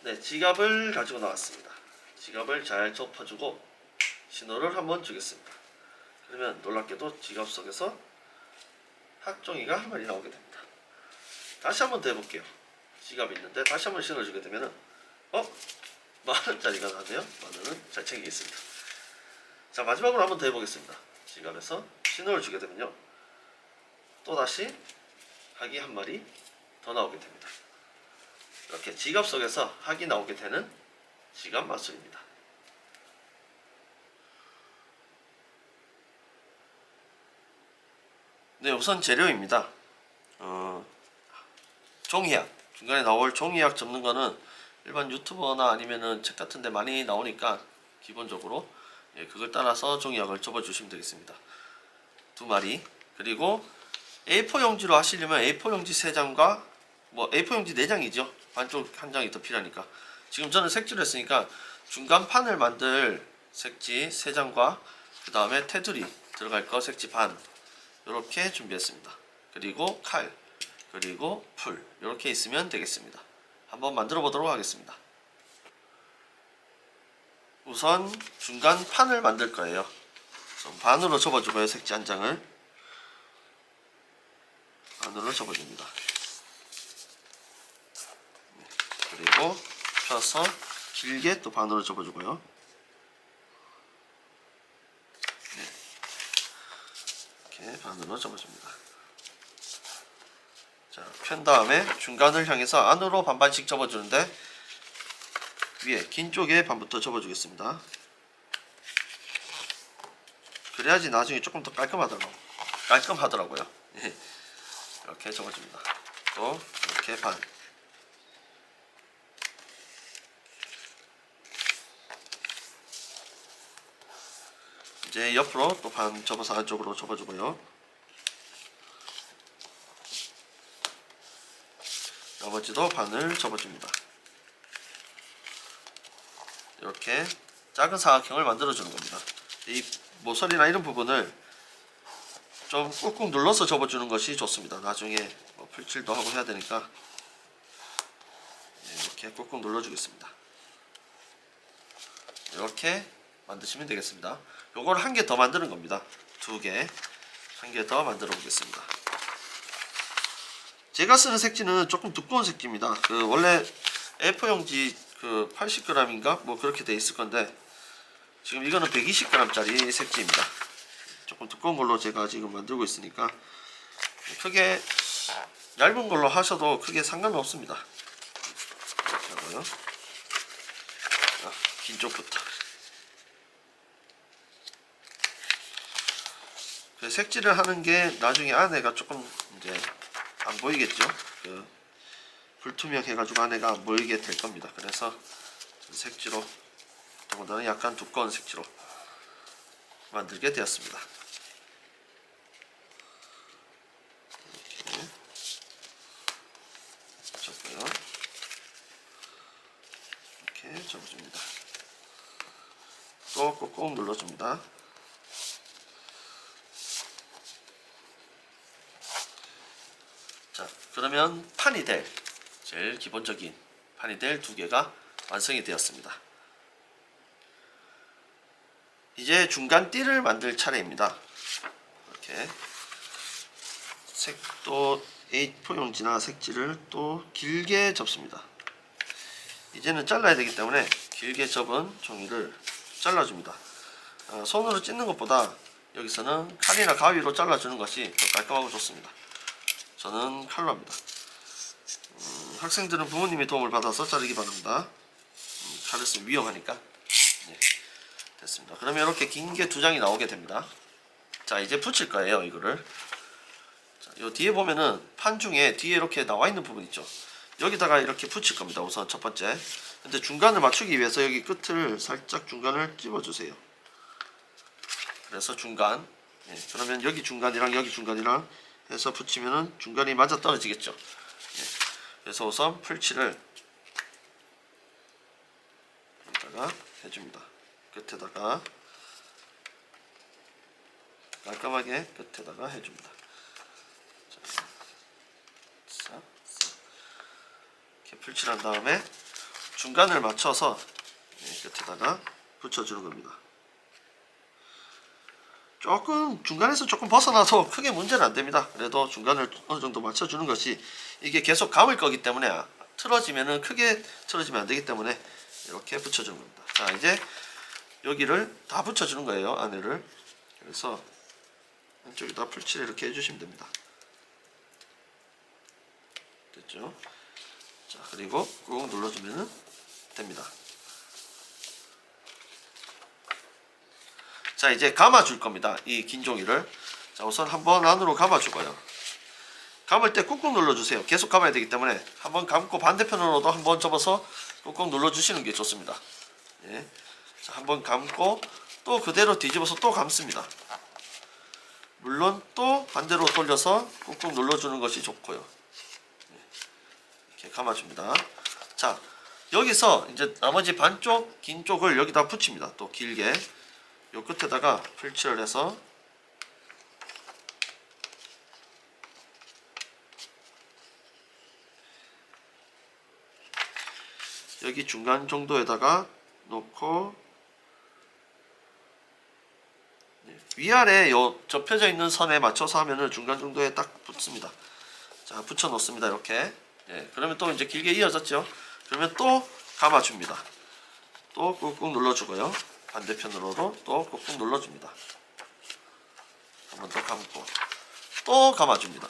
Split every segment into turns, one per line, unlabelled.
네, 지갑을 가지고 나왔습니다. 지갑을 잘 접어주고 신호를 한번 주겠습니다. 그러면 놀랍게도 지갑 속에서 학종이가 한 마리 나오게 됩니다. 다시 한번 더 해볼게요. 지갑이 있는데 다시 한번 신호를 주게 되면은 만원짜리가 나네요. 만원은 잘 챙기겠습니다. 자, 마지막으로 한번 더 해보겠습니다. 지갑에서 신호를 주게 되면요, 또다시 학이 한 마리 더 나오게 됩니다. 이렇게 지갑 속에서 학이 나오게 되는 지갑 마술입니다. 네, 우선 재료입니다. 종이학, 중간에 나올 종이학 접는 거는 일반 유튜버나 아니면은 책 같은 데 많이 나오니까 기본적으로 그걸 따라서 종이학을 접어 주시면 되겠습니다. 2마리. 그리고 A4 용지로 하시려면 A4 용지 3장과 A4 용지 4장이죠. 반쪽 한 장이 더 필요하니까. 지금 저는 색지로 했으니까 중간 판을 만들 색지 3장과 그 다음에 테두리 들어갈 거 색지 반, 이렇게 준비했습니다. 그리고 칼, 그리고 풀, 이렇게 있으면 되겠습니다. 한번 만들어 보도록 하겠습니다. 우선 중간 판을 만들 거예요. 반으로 접어주고요. 색지 한 장을 반으로 접어줍니다. 그리고 펴서 길게 또 반으로 접어주고요. 이렇게 반으로 접어줍니다. 자, 편 다음에 중간을 향해서 안으로 반반씩 접어주는데 위에 긴 쪽에 반부터 접어주겠습니다. 그래야지 나중에 조금 더 깔끔하더라고요. 이렇게 접어줍니다. 또 이렇게 반. 이제 옆으로 또 반 접어서 안쪽으로 접어주고요. 나머지도 반을 접어줍니다. 이렇게 작은 사각형을 만들어주는 겁니다. 이 모서리나 이런 부분을 좀 꾹꾹 눌러서 접어주는 것이 좋습니다. 나중에 풀칠도 하고 해야 되니까 이렇게 꾹꾹 눌러주겠습니다. 이렇게 만드시면 되겠습니다. 요걸 한 개 더 만드는 겁니다. 2개, 한 개 더 만들어 보겠습니다. 제가 쓰는 색지는 조금 두꺼운 색지입니다. 원래 A4 용지 80g인가 그렇게 돼 있을 건데 지금 이거는 120g짜리 색지입니다. 조금 두꺼운 걸로 제가 지금 만들고 있으니까 크게 얇은 걸로 하셔도 크게 상관은 없습니다. 이렇게 하고요. 긴 쪽부터. 색지를 하는 게 나중에 안에가 조금 이제 안 보이겠죠. 불투명 해가지고 안에가 안 보이게 될 겁니다. 그래서 색지로, 더군다나 약간 두꺼운 색지로 만들게 되었습니다. 이렇게 접고요. 이렇게 접어줍니다. 또 꾹꾹 눌러줍니다. 자, 그러면 판이 될, 제일 기본적인 판이 될 2개가 완성이 되었습니다. 이제 중간 띠를 만들 차례입니다. 이렇게 색도 A4 용지나 색지를 또 길게 접습니다. 이제는 잘라야 되기 때문에 길게 접은 종이를 잘라줍니다. 손으로 찢는 것보다 여기서는 칼이나 가위로 잘라주는 것이 더 깔끔하고 좋습니다. 저는 칼로 합니다. 학생들은 부모님의 도움을 받아서 자르기 바랍니다. 칼을 쓰면 위험하니까. 네, 됐습니다. 그러면 이렇게 긴 게 2장이 나오게 됩니다. 자, 이제 붙일 거예요, 이거를. 자, 요 뒤에 보면은 판 중에 뒤에 이렇게 나와 있는 부분 있죠. 여기다가 이렇게 붙일 겁니다. 우선 첫 번째. 근데 중간을 맞추기 위해서 여기 끝을 살짝 중간을 찝어주세요. 그래서 중간. 그러면 여기 중간이랑 여기 중간이랑 해서 붙이면은 중간이 맞아 떨어지겠죠. 그래서 우선 풀칠을 여기다가 해줍니다. 끝에다가 깔끔하게 끝에다가 해줍니다. 자, 이렇게 풀칠한 다음에 중간을 맞춰서 끝에다가 붙여주는 겁니다. 조금 중간에서 조금 벗어나도 크게 문제는 안 됩니다. 그래도 중간을 어느 정도 맞춰주는 것이, 이게 계속 감을 거기 때문에 틀어지면은 크게 틀어지면 안 되기 때문에 이렇게 붙여주는 겁니다. 자, 이제 여기를 다 붙여주는 거예요, 안에를. 그래서 한쪽에다 풀칠을 이렇게 해주시면 됩니다. 됐죠? 자, 그리고 꾹 눌러주면 됩니다. 자, 이제 감아줄 겁니다. 이 긴 종이를. 자, 우선 한번 안으로 감아주고요. 감을 때 꾹꾹 눌러주세요. 계속 감아야 되기 때문에 한번 감고 반대편으로도 한번 접어서 꾹꾹 눌러주시는 게 좋습니다. 예. 자, 한번 감고 또 그대로 뒤집어서 또 감습니다. 물론 또 반대로 돌려서 꾹꾹 눌러주는 것이 좋고요. 이렇게 감아줍니다. 자, 여기서 이제 나머지 반쪽 긴 쪽을 여기다 붙입니다. 또 길게 요 끝에다가 풀칠을 해서 여기 중간 정도에다가 놓고 위아래 요 접혀져 있는 선에 맞춰서 하면은 중간 정도에 딱 붙습니다. 자, 붙여 놓습니다. 이렇게. 예, 그러면 또 이제 길게 이어졌죠. 그러면 또 감아줍니다. 또 꾹꾹 눌러주고요. 반대편으로도 또 꾹꾹 눌러줍니다. 한 번 더 감고 또 감아줍니다.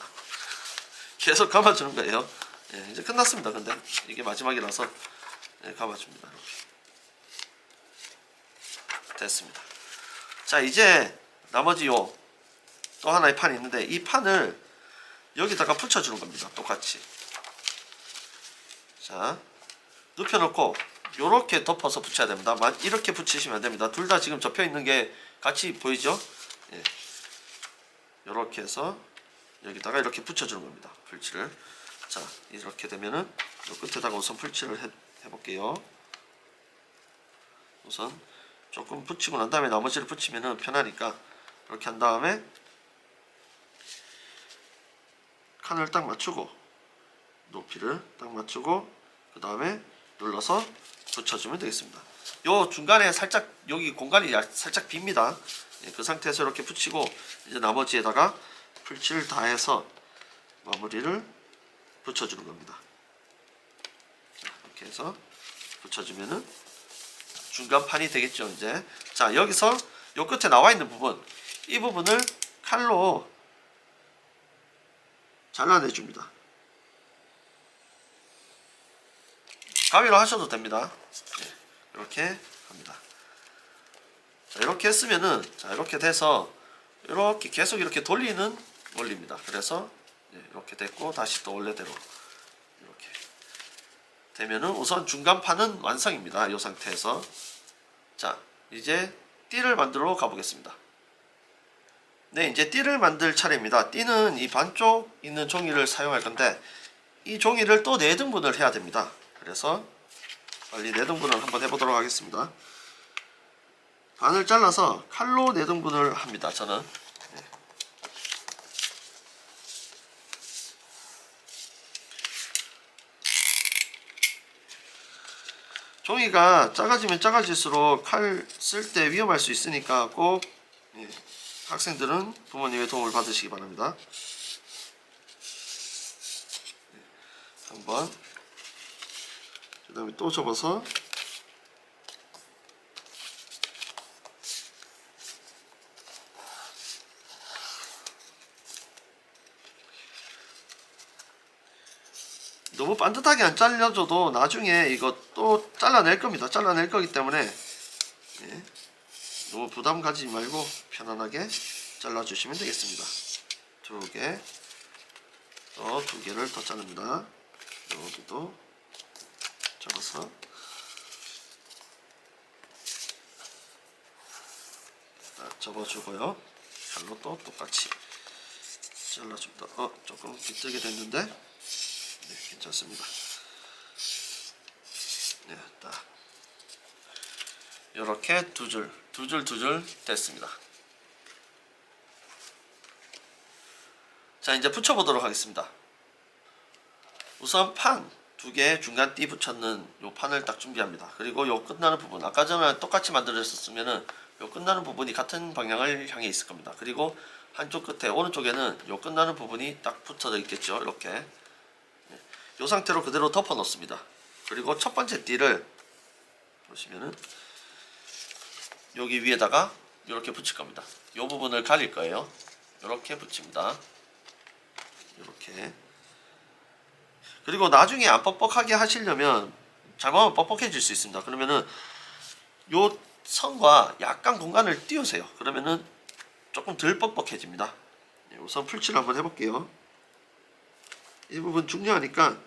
계속 감아주는 거예요. 예, 이제 끝났습니다. 근데 이게 마지막이라서 감아줍니다. 이렇게. 됐습니다. 자, 이제 나머지 요 또 하나의 판이 있는데 이 판을 여기다가 붙여주는 겁니다. 똑같이. 자, 눕혀놓고 요렇게 덮어서 붙여야 됩니다. 이렇게 붙이시면 안 됩니다. 둘 다 지금 접혀 있는 게 같이 보이죠? 예. 요렇게 해서 여기다가 이렇게 붙여주는 겁니다. 풀칠을. 자, 이렇게 되면은 요 끝에다가 우선 풀칠을 해볼게요. 우선 조금 붙이고 난 다음에 나머지를 붙이면은 편하니까 이렇게 한 다음에 칸을 딱 맞추고 높이를 딱 맞추고 그 다음에 눌러서 붙여주면 되겠습니다. 요 중간에 살짝 여기 공간이 살짝 빕니다. 예, 그 상태에서 이렇게 붙이고 이제 나머지에다가 풀칠을 다 해서 마무리를 붙여주는 겁니다. 자, 이렇게 해서 붙여주면은 중간판이 되겠죠. 이제 자, 여기서 요 끝에 나와 있는 부분, 이 부분을 칼로 잘라내줍니다. 가위로 하셔도 됩니다. 네, 이렇게 합니다. 자, 이렇게 했으면은, 자, 이렇게 돼서 이렇게 계속 이렇게 돌리는 원리입니다. 그래서 이렇게 됐고 다시 또 원래대로 이렇게 되면은 우선 중간판은 완성입니다. 이 상태에서. 자, 이제 띠를 만들어 가보겠습니다. 네, 이제 띠를 만들 차례입니다. 띠는 이 반쪽 있는 종이를 사용할 건데 이 종이를 또 4등분을 해야 됩니다. 그래서 빨리 4등분을 한번 해보도록 하겠습니다. 반을 잘라서 칼로 4등분을 합니다. 저는. 네. 종이가 작아지면 작아질수록 칼 쓸 때 위험할 수 있으니까 꼭 학생들은 부모님의 도움을 받으시기 바랍니다. 한번 그 다음에 또 접어서 너무 반듯하게 안 잘려줘도 나중에 이거 또 잘라낼 겁니다. 잘라낼 거기 때문에 너무 부담 가지지 말고 편안하게 잘라주시면 되겠습니다. 2개, 또 2개를 더 자릅니다. 여기도 접어서 접어주고요. 칼로 또 똑같이 잘라줍니다. 조금 비틀게 됐는데 네, 괜찮습니다. 네, 딱 이렇게 두 줄 됐습니다. 자, 이제 붙여보도록 하겠습니다. 우선 판 두 개 중간 띠 붙였는 요 판을 딱 준비합니다. 그리고 요 끝나는 부분, 아까 전에 똑같이 만들었으면은 요 끝나는 부분이 같은 방향을 향해 있을 겁니다. 그리고 한쪽 끝에 오른쪽에는 요 끝나는 부분이 딱 붙어져 있겠죠. 이렇게 요 상태로 그대로 덮어 놓습니다. 그리고 첫 번째 띠를 보시면은 여기 위에다가 이렇게 붙일 겁니다. 요 부분을 가릴 거예요. 이렇게 붙입니다. 이렇게. 그리고 나중에 안 뻑뻑하게 하시려면 잘못하면 뻑뻑해질 수 있습니다. 그러면은 요 선과 약간 공간을 띄우세요. 그러면은 조금 덜 뻑뻑해집니다. 우선 풀칠을 한번 해볼게요. 이 부분 중요하니까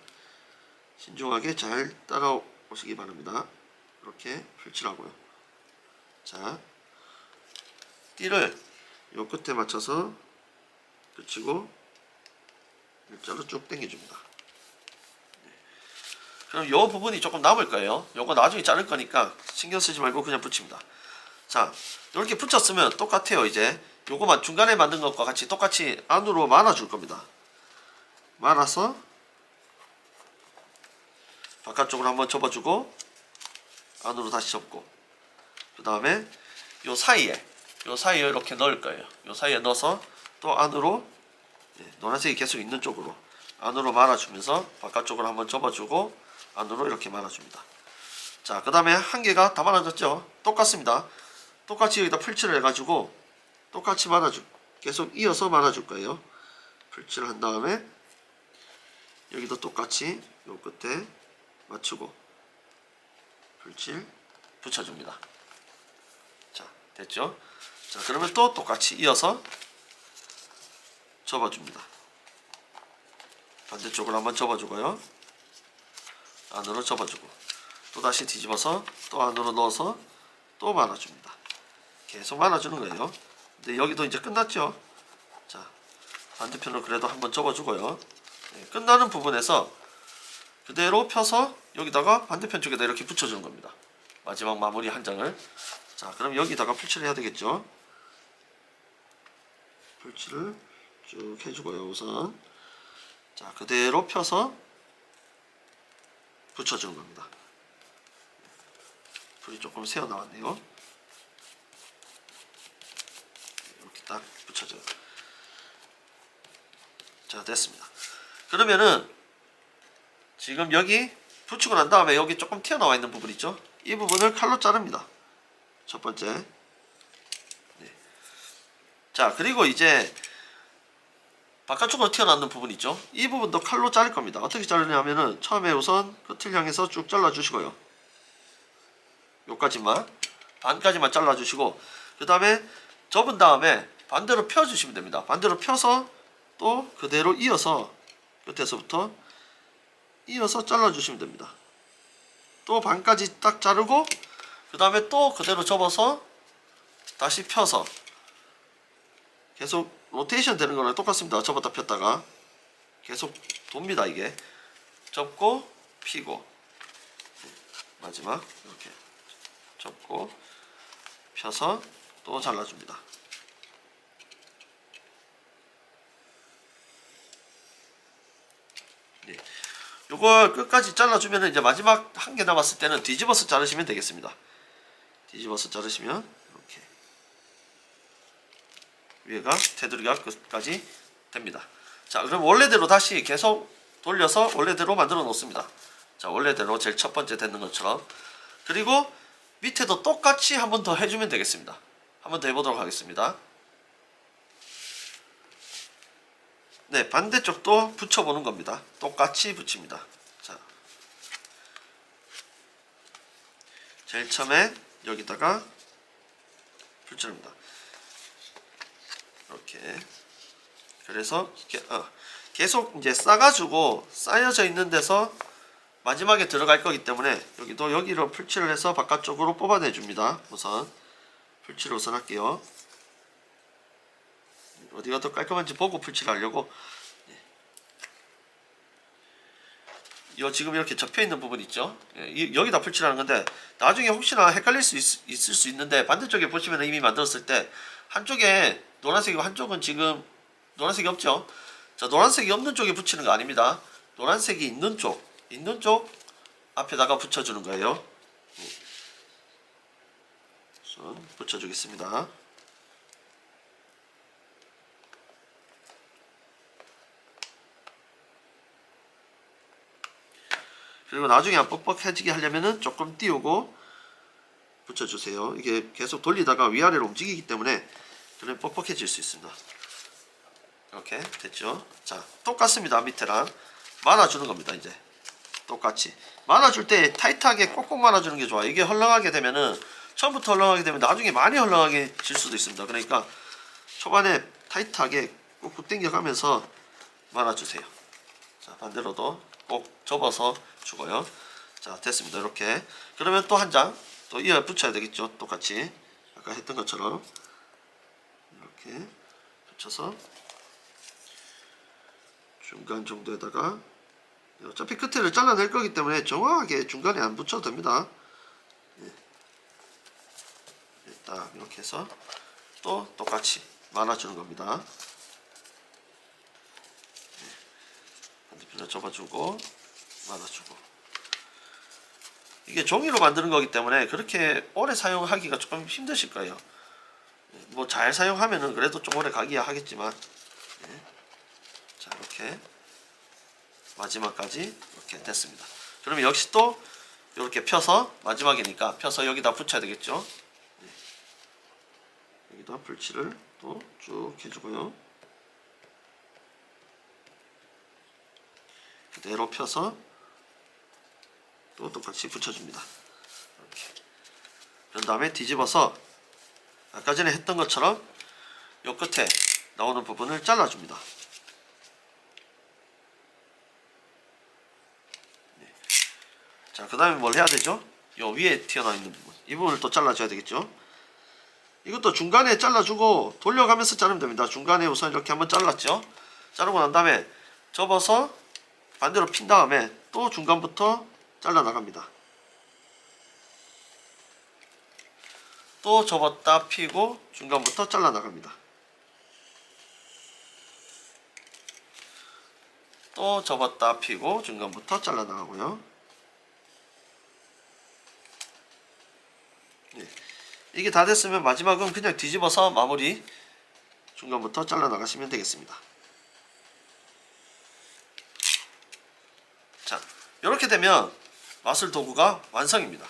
신중하게 잘 따라오시기 바랍니다. 이렇게 풀칠하고요. 자, 띠를 요 끝에 맞춰서 붙이고 일자로 쭉 당겨줍니다. 그럼 요 부분이 조금 남을 거예요. 요거 나중에 자를 거니까 신경 쓰지 말고 그냥 붙입니다. 자, 이렇게 붙였으면 똑같아요. 이제 요거만 중간에 만든 것과 같이 똑같이 안으로 말아줄 겁니다. 말아서 바깥쪽으로 한번 접어주고 안으로 다시 접고 그 다음에 요 사이에 이렇게 넣을 거예요. 요 사이에 넣어서 또 안으로 노란색이 계속 있는 쪽으로 안으로 말아주면서 바깥쪽으로 한번 접어주고 안으로 이렇게 말아줍니다. 자, 그 다음에 한 개가 다 말아졌죠? 똑같습니다. 똑같이 여기다 풀칠을 해가지고 똑같이 계속 이어서 말아줄 거예요. 풀칠을 한 다음에 여기도 똑같이 요 끝에 맞추고 풀칠 붙여줍니다. 자, 됐죠? 자, 그러면 또 똑같이 이어서 접어줍니다. 반대쪽으로 한번 접어주고요. 안으로 접어주고 또 다시 뒤집어서 또 안으로 넣어서 또 말아줍니다. 계속 말아주는 거예요. 근데 여기도 이제 끝났죠. 자, 반대편으로 그래도 한번 접어주고요. 끝나는 부분에서 그대로 펴서 여기다가 반대편 쪽에다 이렇게 붙여주는 겁니다. 마지막 마무리 한 장을. 자, 그럼 여기다가 풀칠을 해야 되겠죠. 풀칠을 쭉 해주고요. 우선 자, 그대로 펴서 붙여주는 겁니다. 불이 조금 새어 나왔네요. 이렇게 딱 붙여줘요. 자, 됐습니다. 그러면은 지금 여기 붙이고 난 다음에 여기 조금 튀어나와 있는 부분 있죠? 이 부분을 칼로 자릅니다. 첫 번째. 네. 자, 그리고 이제 바깥쪽으로 튀어나오는 부분 있죠? 이 부분도 칼로 자를 겁니다. 어떻게 자르냐면은 처음에 우선 끝을 향해서 쭉 잘라주시고요. 요까지만 반까지만 잘라주시고 그 다음에 접은 다음에 반대로 펴주시면 됩니다. 반대로 펴서 또 그대로 이어서 끝에서부터 이어서 잘라주시면 됩니다. 또 반까지 딱 자르고 그 다음에 또 그대로 접어서 다시 펴서 계속 로테이션 되는 거랑 똑같습니다. 접었다 폈다가 계속 돕니다. 이게 접고 피고 마지막 이렇게 접고 펴서 또 잘라줍니다. 네. 요걸 끝까지 잘라주면 이제 마지막 한 개 남았을 때는 뒤집어서 자르시면 되겠습니다. 뒤집어서 자르시면 이렇게 위에가 테두리가 끝까지 됩니다. 자, 그럼 원래대로 다시 계속 돌려서 원래대로 만들어 놓습니다. 자, 원래대로 제일 첫 번째 되는 것처럼. 그리고 밑에도 똑같이 한 번 더 해주면 되겠습니다. 한 번 더 해보도록 하겠습니다. 네, 반대쪽도 붙여보는 겁니다. 똑같이 붙입니다. 자, 제일 처음에 여기다가 풀칠합니다. 이렇게. 그래서 계속 이제 싸가지고 쌓여져 있는 데서 마지막에 들어갈 거기 때문에 여기도 여기로 풀칠을 해서 바깥쪽으로 뽑아내 줍니다. 우선 풀칠을 우선 할게요. 어디가 더 깔끔한지 보고 풀칠을 하려고. 요 지금 이렇게 접혀있는 부분 있죠? 여기다 풀칠하는 건데 나중에 혹시나 헷갈릴 수 있을 수 있는데 반대쪽에 보시면 이미 만들었을 때 한쪽에 노란색이고 한쪽은 지금 노란색이 없죠? 자, 노란색이 없는 쪽에 붙이는 거 아닙니다. 노란색이 있는 쪽, 있는 쪽 앞에다가 붙여주는 거예요. 우선 붙여주겠습니다. 그리고 나중에 안 뻑뻑해지게 하려면은 조금 띄우고 붙여주세요. 이게 계속 돌리다가 위아래로 움직이기 때문에 그러면 뻑뻑해질 수 있습니다. 이렇게 됐죠? 자, 똑같습니다. 밑에랑 말아주는 겁니다. 이제 똑같이 말아줄 때 타이트하게 꼭꼭 말아주는 게 좋아요. 이게 헐렁하게 되면은 처음부터 헐렁하게 되면 나중에 많이 헐렁하게 질 수도 있습니다. 그러니까 초반에 타이트하게 꾹꾹 당겨가면서 말아주세요. 자, 반대로도 꼭 접어서 주고요. 자, 됐습니다. 이렇게 그러면 또 한 장 또 이어 붙여야 되겠죠. 똑같이 아까 했던 것처럼 이렇게 붙여서 중간 정도에다가 어차피 끝에를 잘라낼 거기 때문에 정확하게 중간에 안 붙여도 됩니다. 네. 딱 이렇게 해서 또 똑같이 말아주는 겁니다. 네. 반대편에 접어주고 말아주고. 이게 종이로 만드는 거기 때문에 그렇게 오래 사용하기가 조금 힘드실 거예요. 뭐 잘 사용하면은 그래도 좀 오래 가기야 하겠지만. 네. 자, 이렇게 마지막까지 이렇게 됐습니다. 그러면 역시 또 이렇게 펴서 마지막이니까 펴서 여기다 붙여야 되겠죠. 네. 여기다 불치를 또 쭉 해주고요. 그대로 펴서 또 똑같이 붙여줍니다. 이렇게. 그런 다음에 뒤집어서 아까 전에 했던 것처럼 요 끝에 나오는 부분을 잘라줍니다. 네. 자, 그 다음에 뭘 해야 되죠? 요 위에 튀어나와 있는 부분, 이 부분을 또 잘라줘야 되겠죠. 이것도 중간에 잘라주고 돌려가면서 자르면 됩니다. 중간에 우선 이렇게 한번 잘랐죠. 자르고 난 다음에 접어서 반대로 핀 다음에 또 중간부터 잘라 나갑니다. 또 접었다 피고 중간부터 잘라 나갑니다. 또 접었다 피고 중간부터 잘라 나가고요. 네. 이게 다 됐으면 마지막은 그냥 뒤집어서 마무리 중간부터 잘라 나가시면 되겠습니다. 자, 이렇게 되면 마술 도구가 완성입니다.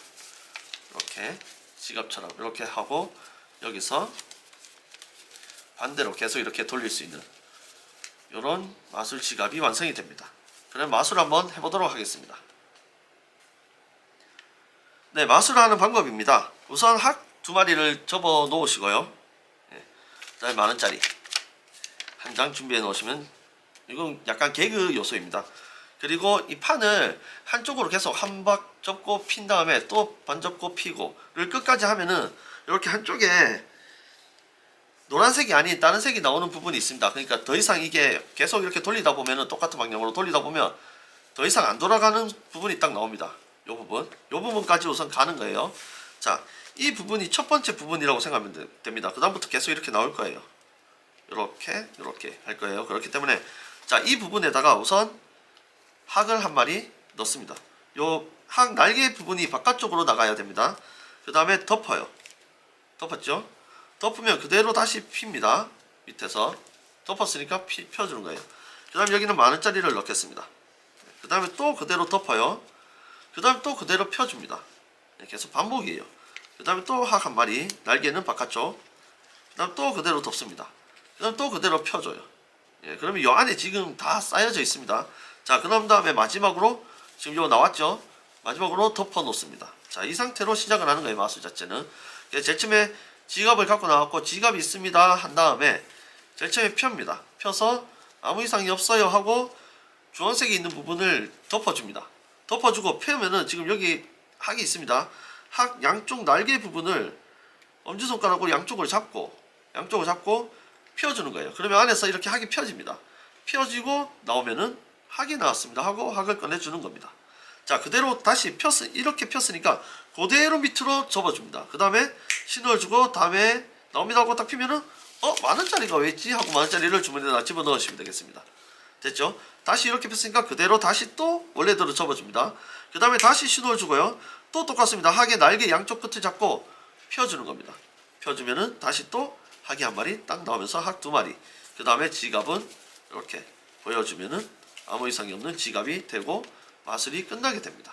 이렇게 지갑처럼 이렇게 하고 여기서 반대로 계속 이렇게 돌릴 수 있는 이런 마술 지갑이 완성이 됩니다. 그럼 마술 한번 해보도록 하겠습니다. 네, 마술하는 방법입니다. 우선 학 2마리를 접어 놓으시고요. 네, 그 다음에 만원짜리 한 장 준비해 놓으시면 이건 약간 개그 요소입니다. 그리고 이 판을 한쪽으로 계속 한 박 접고 핀 다음에 또 반 접고 피고를 끝까지 하면은 이렇게 한쪽에 노란색이 아닌 다른 색이 나오는 부분이 있습니다. 그러니까 더 이상 이게 계속 이렇게 돌리다 보면은 똑같은 방향으로 돌리다 보면 더 이상 안 돌아가는 부분이 딱 나옵니다. 요 부분까지 우선 가는 거예요. 자, 이 부분이 첫 번째 부분이라고 생각하면 됩니다. 그 다음부터 계속 이렇게 나올 거예요. 이렇게 할 거예요. 그렇기 때문에 자, 이 부분에다가 우선 학을 한 마리 넣습니다. 요 학 날개 부분이 바깥쪽으로 나가야 됩니다. 그 다음에 덮어요. 덮었죠? 덮으면 그대로 다시 핍니다. 밑에서 덮었으니까 펴주는 거예요. 그 다음에 여기는 만원짜리를 넣겠습니다. 그 다음에 또 그대로 덮어요. 그 다음에 또 그대로 펴줍니다. 계속 반복이에요. 그 다음에 또 학 한 마리, 날개는 바깥쪽. 그 다음 또 그대로 덮습니다. 그 다음 또 그대로 펴줘요. 예, 그러면 이 안에 지금 다 쌓여져 있습니다. 자, 그 다음에 마지막으로 지금 이거 나왔죠? 마지막으로 덮어 놓습니다. 자, 이 상태로 시작을 하는 거예요. 마술 자체는. 제일 처음에 지갑을 갖고 나왔고 지갑이 있습니다 한 다음에 제일 처음에 펴입니다. 펴서 아무 이상이 없어요 하고 주황색이 있는 부분을 덮어줍니다. 덮어주고 펴면은 지금 여기 학이 있습니다. 학 양쪽 날개 부분을 엄지손가락으로 양쪽을 잡고 펴주는 거예요. 그러면 안에서 이렇게 학이 펴집니다. 펴지고 나오면은 학이 나왔습니다 하고 학을 꺼내주는 겁니다. 자, 그대로 다시 이렇게 폈으니까 그대로 밑으로 접어줍니다. 그 다음에 신호를 주고 다음에 나옵니다 하고 딱 피면은 만원짜리가 왜 있지? 하고 만원짜리를 주머니에다 집어넣으시면 되겠습니다. 됐죠? 다시 이렇게 폈으니까 그대로 다시 또 원래대로 접어줍니다. 그 다음에 다시 신호를 주고요. 또 똑같습니다. 학의 날개 양쪽 끝을 잡고 펴주는 겁니다. 펴주면은 다시 또 학이 한 마리 딱 나오면서 학 두 마리. 그 다음에 지갑은 이렇게 보여주면은 아무 이상이 없는 지갑이 되고 마술이 끝나게 됩니다.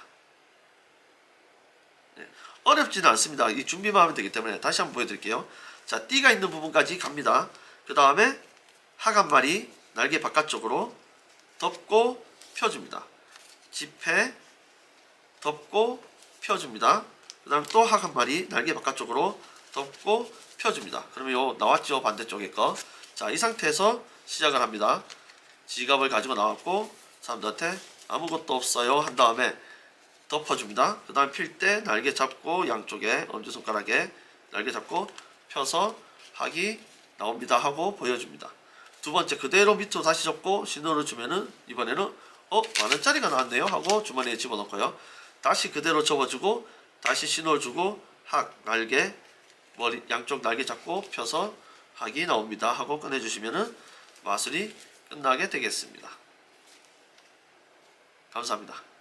네. 어렵지는 않습니다. 이 준비만 하면 되기 때문에 다시 한번 보여드릴게요. 자, 띠가 있는 부분까지 갑니다. 그 다음에 학 한 마리 날개 바깥쪽으로 덮고 펴줍니다. 지폐 덮고 펴줍니다. 그 다음 또 학 한 마리 날개 바깥쪽으로 덮고 펴줍니다. 그러면 요 나왔죠? 반대쪽에 거. 자, 이 상태에서 시작을 합니다. 지갑을 가지고 나왔고 사람들한테 아무것도 없어요 한 다음에 덮어줍니다. 그 다음 필 때 날개 잡고 양쪽에 엄지손가락에 날개 잡고 펴서 학이 나옵니다 하고 보여줍니다. 두 번째 그대로 밑으로 다시 접고 신호를 주면은 이번에는 만원짜리가 나왔네요 하고 주머니에 집어넣고요. 다시 그대로 접어주고 다시 신호를 주고 학 날개 머리 양쪽 날개 잡고 펴서 학이 나옵니다 하고 꺼내주시면은 마술이 끝나게 되겠습니다. 감사합니다.